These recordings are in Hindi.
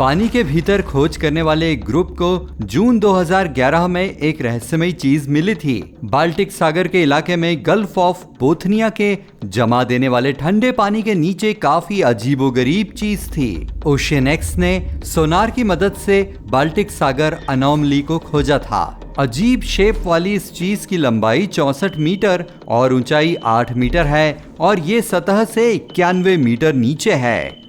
पानी के भीतर खोज करने वाले एक ग्रुप को जून 2011 में एक रहस्यमयी चीज मिली थी। बाल्टिक सागर के इलाके में गल्फ ऑफ बोथनिया के जमा देने वाले ठंडे पानी के नीचे काफी अजीबोगरीब चीज थी। ओशियनएक्स ने सोनार की मदद से बाल्टिक सागर अनोमली को खोजा था। अजीब शेप वाली इस चीज की लंबाई 64 मीटर और ऊंचाई 8 मीटर है और ये सतह से 91 मीटर नीचे है।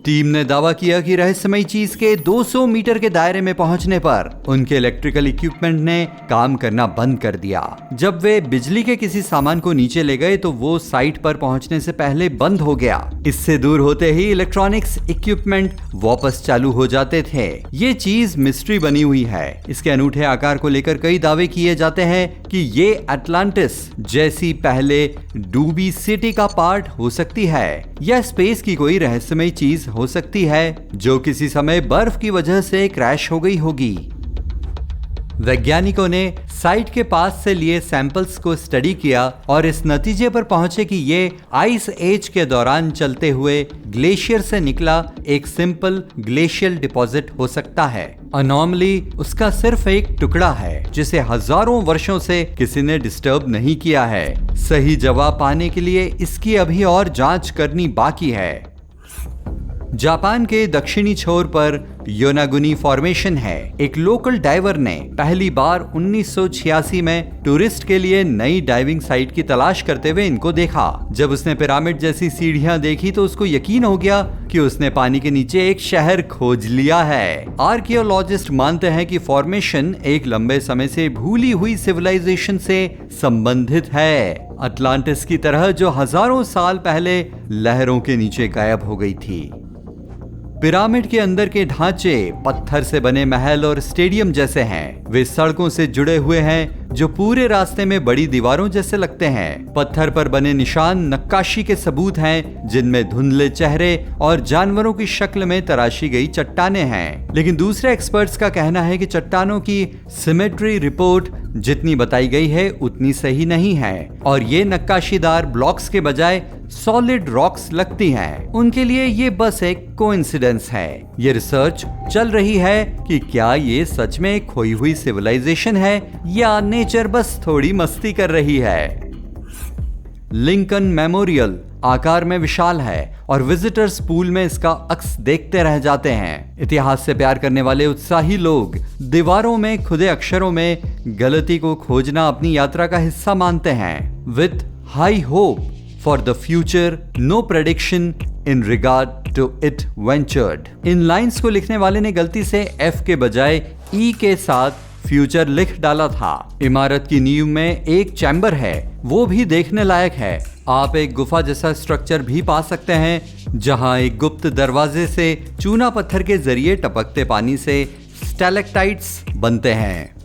टीम ने दावा किया कि रहस्यमयी चीज के 200 मीटर के दायरे में पहुंचने पर उनके इलेक्ट्रिकल इक्विपमेंट ने काम करना बंद कर दिया। जब वे बिजली के किसी सामान को नीचे ले गए तो वो साइट पर पहुंचने से पहले बंद हो गया। इससे दूर होते ही इलेक्ट्रॉनिक्स इक्विपमेंट वापस चालू हो जाते थे। ये चीज मिस्ट्री बनी हुई है। इसके अनूठे आकार को लेकर कई दावे किए जाते हैं कि ये अटलांटिस जैसी पहले डूबी सिटी का पार्ट हो सकती है या स्पेस की कोई रहस्यमयी चीज हो सकती है जो किसी समय बर्फ की वजह से क्रैश हो गई होगी। वैज्ञानिकों ने साइट के पास से लिए सैंपल्स को स्टडी किया और इस नतीजे पर पहुंचे कि ये आइस एज के दौरान चलते हुए ग्लेशियर से निकला एक सिंपल ग्लेशियल डिपॉजिट हो सकता है। अनोमली उसका सिर्फ एक टुकड़ा है जिसे हजारों वर्षों से किसी ने डिस्टर्ब नहीं किया है। सही जवाब पाने के लिए इसकी अभी और जांच करनी बाकी है। जापान के दक्षिणी छोर पर योनागुनी फॉर्मेशन है। एक लोकल डाइवर ने पहली बार 1986 में टूरिस्ट के लिए नई डाइविंग साइट की तलाश करते हुए इनको देखा। जब उसने पिरामिड जैसी सीढ़ियां देखी तो उसको यकीन हो गया कि उसने पानी के नीचे एक शहर खोज लिया है। आर्कियोलॉजिस्ट मानते हैं कि फॉर्मेशन एक लंबे समय से भूली हुई सिविलाइजेशन से संबंधित है, अटलांटिस की तरह जो हजारों साल पहले लहरों के नीचे गायब हो गई थी। पिरामिड के अंदर के ढांचे पत्थर से बने महल और स्टेडियम जैसे हैं। वे सड़कों से जुड़े हुए हैं जो पूरे रास्ते में बड़ी दीवारों जैसे लगते हैं। पत्थर पर बने निशान नक्काशी के सबूत हैं जिनमें धुंधले चेहरे और जानवरों की शक्ल में तराशी गई चट्टानें हैं। लेकिन दूसरे एक्सपर्ट्स का कहना है कि चट्टानों की सिमेट्री रिपोर्ट जितनी बताई गई है उतनी सही नहीं है और ये नक्काशीदार ब्लॉक्स के बजाय सॉलिड रॉक्स लगती हैं। उनके लिए ये बस एक कोइंसिडेंस है। ये रिसर्च चल रही है कि क्या ये सच में एक खोई हुई सिविलाइजेशन है या नेचर बस थोड़ी मस्ती कर रही है। लिंकन मेमोरियल आकार में विशाल है और विजिटर्स पूल में इसका अक्स देखते रह जाते हैं। इतिहास से प्यार करने वाले उत्साही लोग दीवारों में खुदे अक्षरों में गलती को खोजना अपनी यात्रा का हिस्सा मानते हैं। With high hope for the future, no prediction in regard to it ventured। In lines को लिखने वाले ने गलती से F के बजाय E के साथ फ्यूचर लिख डाला था। इमारत की नींव में एक चैम्बर है, वो भी देखने लायक है। आप एक गुफा जैसा स्ट्रक्चर भी पा सकते हैं जहां एक गुप्त दरवाजे से चूना पत्थर के जरिए टपकते पानी से स्टैलेक्टाइट्स बनते हैं।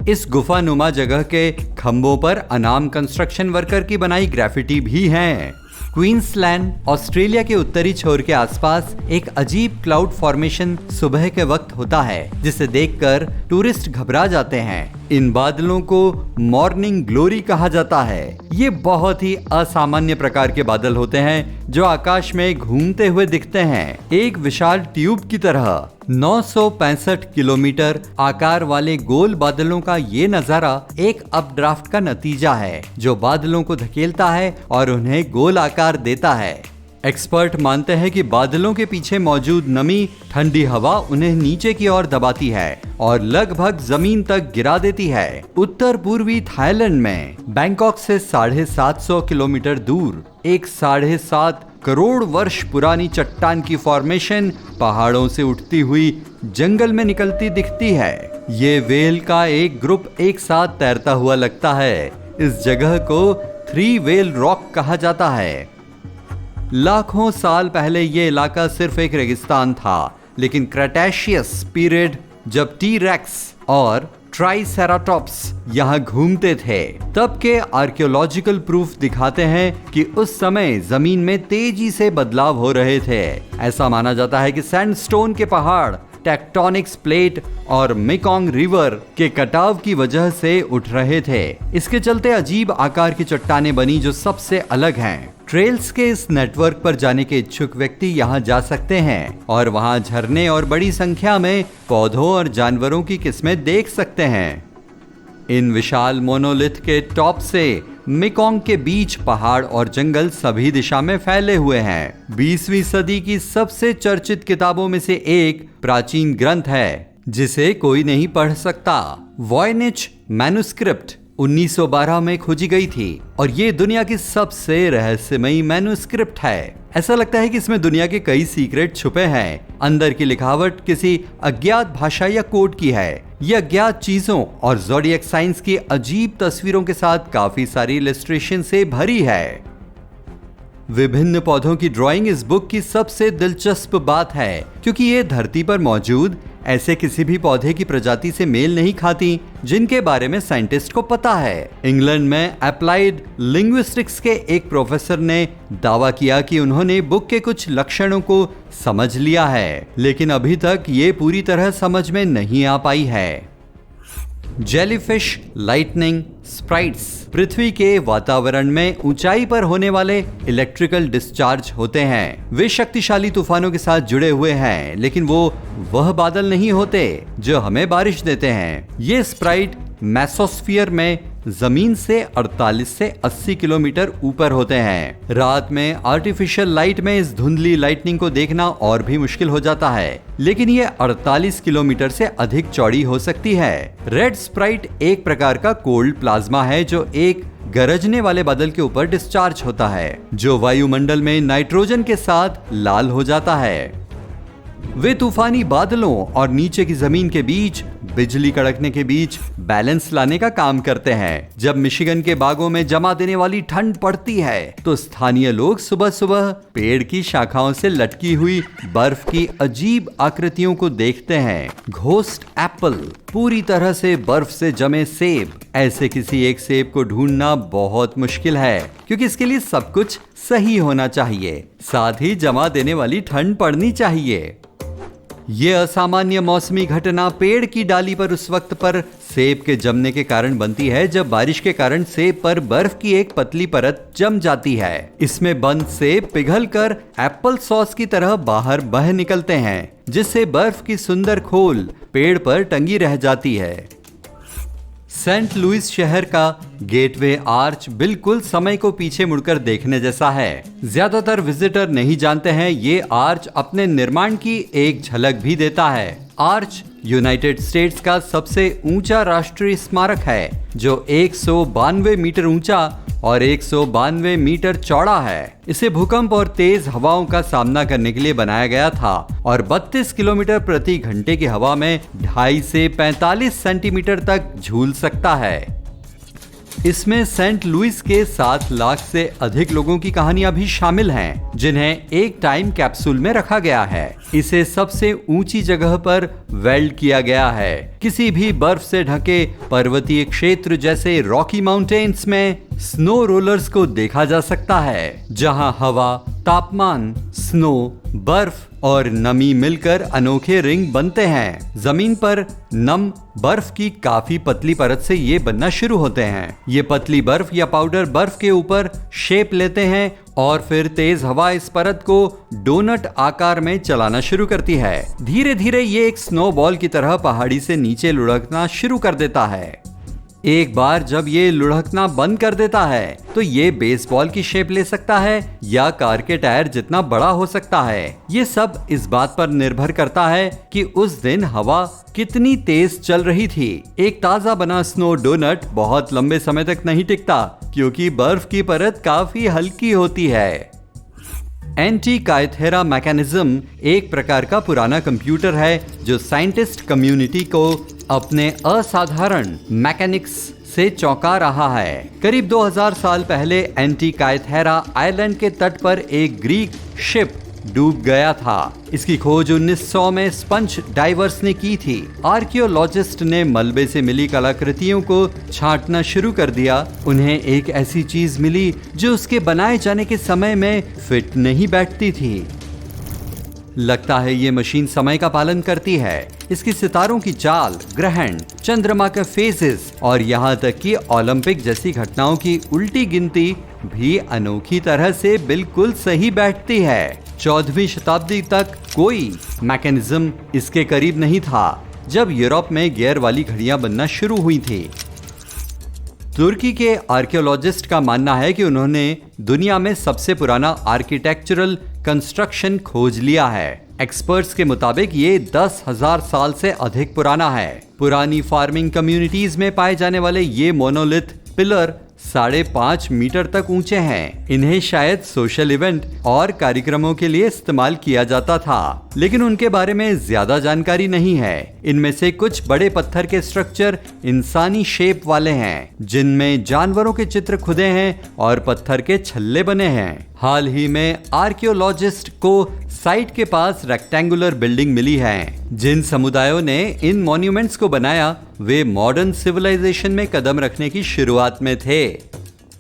इस गुफानुमा जगह के खंभों पर अनाम कंस्ट्रक्शन वर्कर की बनाई ग्राफिटी भी हैं। क्वींसलैंड ऑस्ट्रेलिया के उत्तरी छोर के आसपास एक अजीब क्लाउड फॉर्मेशन सुबह के वक्त होता है जिसे देखकर टूरिस्ट घबरा जाते हैं। इन बादलों को मॉर्निंग ग्लोरी कहा जाता है। ये बहुत ही असामान्य प्रकार के बादल होते हैं जो आकाश में घूमते हुए दिखते हैं, एक विशाल ट्यूब की तरह। 965 किलोमीटर आकार वाले गोल बादलों का ये नजारा एक अपड्राफ्ट का नतीजा है जो बादलों को धकेलता है और उन्हें गोल आकार देता है। एक्सपर्ट मानते हैं कि बादलों के पीछे मौजूद नमी ठंडी हवा उन्हें नीचे की ओर दबाती है और लगभग जमीन तक गिरा देती है। उत्तर पूर्वी थाईलैंड में बैंकॉक से 750 किलोमीटर दूर एक 7.5 करोड़ वर्ष पुरानी चट्टान की फॉर्मेशन पहाड़ों से उठती हुई जंगल में निकलती दिखती है। ये व्हेल का एक ग्रुप एक साथ तैरता हुआ लगता है। इस जगह को 3 व्हेल रॉक कहा जाता है। लाखों साल पहले ये इलाका सिर्फ एक रेगिस्तान था, लेकिन क्रेटेशियस पीरियड जब टी-रेक्स और ट्राइसेराटॉप्स यहाँ घूमते थे तब के आर्कियोलॉजिकल प्रूफ दिखाते हैं कि उस समय जमीन में तेजी से बदलाव हो रहे थे। ऐसा माना जाता है कि सैंडस्टोन के पहाड़ टेक्टोनिक्स प्लेट और मेकोंग रिवर के कटाव की वजह से उठ रहे थे। इसके चलते अजीब आकार की चट्टानें बनी जो सबसे अलग हैं। ट्रेल्स के इस नेटवर्क पर जाने के इच्छुक व्यक्ति यहाँ जा सकते हैं और वहाँ झरने और बड़ी संख्या में पौधों और जानवरों की किस्में देख सकते हैं। इन विशाल मोनोलिथ के टॉप से मेकोंग के बीच पहाड़ और जंगल सभी दिशा में फैले हुए हैं। 20वीं सदी की सबसे चर्चित किताबों में से एक प्राचीन ग्रंथ है जिसे कोई नहीं पढ़ सकता। वॉयनिच मैन्युस्क्रिप्ट 1912 में खोजी गई थी और ये दुनिया की सबसे रहस्यमयी मैन्युस्क्रिप्ट है। ऐसा लगता है कि इसमें दुनिया के कई सीक्रेट छुपे हैं। अंदर की लिखावट किसी अज्ञात भाषा या कोड की है। ये अज्ञात चीजों और ज़ोडिएक साइंस की अजीब तस्वीरों के साथ काफी सारी इलस्ट्रेशन से भरी है। विभिन्न पौधों की ड्राइंग इस बुक की सबसे दिलचस्प बात है क्योंकि ये धरती पर मौजूद ऐसे किसी भी पौधे की प्रजाति से मेल नहीं खाती जिनके बारे में साइंटिस्ट को पता है। इंग्लैंड में अप्लाइड लिंग्विस्टिक्स के एक प्रोफेसर ने दावा किया कि उन्होंने बुक के कुछ लक्षणों को समझ लिया है, लेकिन अभी तक ये पूरी तरह समझ में नहीं आ पाई है। जेलीफिश लाइटनिंग स्प्राइट्स पृथ्वी के वातावरण में ऊंचाई पर होने वाले इलेक्ट्रिकल डिस्चार्ज होते हैं। वे शक्तिशाली तूफानों के साथ जुड़े हुए हैं, लेकिन वो वह बादल नहीं होते जो हमें बारिश देते हैं। ये स्प्राइट मेसोस्फीयर में जमीन से 48 से 80 किलोमीटर ऊपर होते हैं। रात में आर्टिफिशियल लाइट में इस धुंधली लाइटनिंग को देखना और भी मुश्किल हो जाता है, लेकिन ये 48 किलोमीटर से अधिक चौड़ी हो सकती है। रेड स्प्राइट एक प्रकार का कोल्ड प्लाज्मा है जो एक गरजने वाले बादल के ऊपर डिस्चार्ज होता है, जो वायुमंडल में नाइट्रोजन के साथ लाल हो जाता है। वे तूफानी बादलों और नीचे की जमीन के बीच बिजली कड़कने के बीच बैलेंस लाने का काम करते हैं। जब मिशिगन के बागों में जमा देने वाली ठंड पड़ती है तो स्थानीय लोग सुबह सुबह पेड़ की शाखाओं से लटकी हुई बर्फ की अजीब आकृतियों को देखते हैं। घोस्ट एप्पल, पूरी तरह से बर्फ से जमे सेब। ऐसे किसी एक सेब को ढूंढना बहुत मुश्किल है क्योंकि इसके लिए सब कुछ सही होना चाहिए, साथ ही जमा देने वाली ठंड पड़नी चाहिए। ये असामान्य मौसमी घटना पेड़ की डाली पर उस वक्त पर सेब के जमने के कारण बनती है जब बारिश के कारण सेब पर बर्फ की एक पतली परत जम जाती है। इसमें बंद सेब पिघलकर एप्पल सॉस की तरह बाहर बह निकलते हैं, जिससे बर्फ की सुंदर खोल पेड़ पर टंगी रह जाती है। सेंट लुइस शहर का गेटवे आर्च बिल्कुल समय को पीछे मुड़कर देखने जैसा है। ज्यादातर विजिटर नहीं जानते हैं ये आर्च अपने निर्माण की एक झलक भी देता है। आर्च यूनाइटेड स्टेट्स का सबसे ऊंचा राष्ट्रीय स्मारक है जो 192 मीटर ऊंचा और 192 मीटर चौड़ा है। इसे भूकंप और तेज हवाओं का सामना करने के लिए बनाया गया था और 32 किलोमीटर प्रति घंटे की हवा में 2.5 से 45 सेंटीमीटर तक झूल सकता है। इसमें सेंट लुइस के 7 लाख से अधिक लोगों की कहानियां भी शामिल हैं, जिन्हें एक टाइम कैप्सूल में रखा गया है। इसे सबसे ऊंची जगह पर वेल्ड किया गया है। किसी भी बर्फ से ढके पर्वतीय क्षेत्र जैसे रॉकी माउंटेन्स में स्नो रोलर्स को देखा जा सकता है, जहां हवा, तापमान, स्नो, बर्फ और नमी मिलकर अनोखे रिंग बनते हैं। जमीन पर नम बर्फ की काफी पतली परत से ये बनना शुरू होते हैं। ये पतली बर्फ या पाउडर बर्फ के ऊपर शेप लेते हैं और फिर तेज हवा इस परत को डोनट आकार में चलाना शुरू करती है। धीरे धीरे ये एक स्नोबॉल की तरह पहाड़ी से नीचे लुढ़कना शुरू कर देता है। एक बार जब ये लुढ़कना बंद कर देता है तो ये बेसबॉल की शेप ले सकता है या कार के टायर जितना बड़ा हो सकता है। ये सब इस बात पर निर्भर करता है कि उस दिन हवा कितनी तेज चल रही थी। एक ताजा बना स्नो डोनट बहुत लंबे समय तक नहीं टिकता क्योंकि बर्फ की परत काफी हल्की होती है। एंटीकाइथेरा मैकेनिज्म एक प्रकार का पुराना कंप्यूटर है जो साइंटिस्ट कम्युनिटी को अपने असाधारण मैकेनिक्स से चौंका रहा है। करीब 2000 साल पहले एंटीकाइथेरा आइलैंड के तट पर एक ग्रीक शिप डूब गया था। इसकी खोज 1900 में स्पंज डाइवर्स ने की थी। आर्कियोलॉजिस्ट ने मलबे से मिली कलाकृतियों को छांटना शुरू कर दिया। उन्हें एक ऐसी चीज मिली जो उसके बनाए जाने के समय में फिट नहीं बैठती थी। लगता है ये मशीन समय का पालन करती है। इसकी सितारों की चाल, ग्रहण, चंद्रमा के फेजेस और यहाँ तक कि ओलंपिक जैसी घटनाओं की उल्टी गिनती भी अनोखी तरह से बिल्कुल सही बैठती है। 14वीं शताब्दी तक कोई मैकेनिज्म इसके करीब नहीं था जब यूरोप में गियर वाली घड़ियां बनना शुरू हुई थी। तुर्की के आर्कियोलॉजिस्ट का मानना है कि उन्होंने दुनिया में सबसे पुराना आर्किटेक्चरल कंस्ट्रक्शन खोज लिया है। एक्सपर्ट्स के मुताबिक ये 10,000 साल से अधिक पुराना है। पुरानी फार्मिंग कम्युनिटीज में पाए जाने वाले ये मोनोलिथ पिलर 5.5 मीटर तक ऊंचे हैं। इन्हें शायद सोशल इवेंट और कार्यक्रमों के लिए इस्तेमाल किया जाता था, लेकिन उनके बारे में ज्यादा जानकारी नहीं है। इनमें से कुछ बड़े पत्थर के स्ट्रक्चर इंसानी शेप वाले हैं, जिनमें जानवरों के चित्र खुदे हैं और पत्थर के छल्ले बने हैं। हाल ही में आर्कियोलॉजिस्ट को साइट के पास रेक्टेंगुलर बिल्डिंग मिली है। जिन समुदायों ने इन मॉन्यूमेंट्स को बनाया वे मॉडर्न सिविलाइजेशन में कदम रखने की शुरुआत में थे।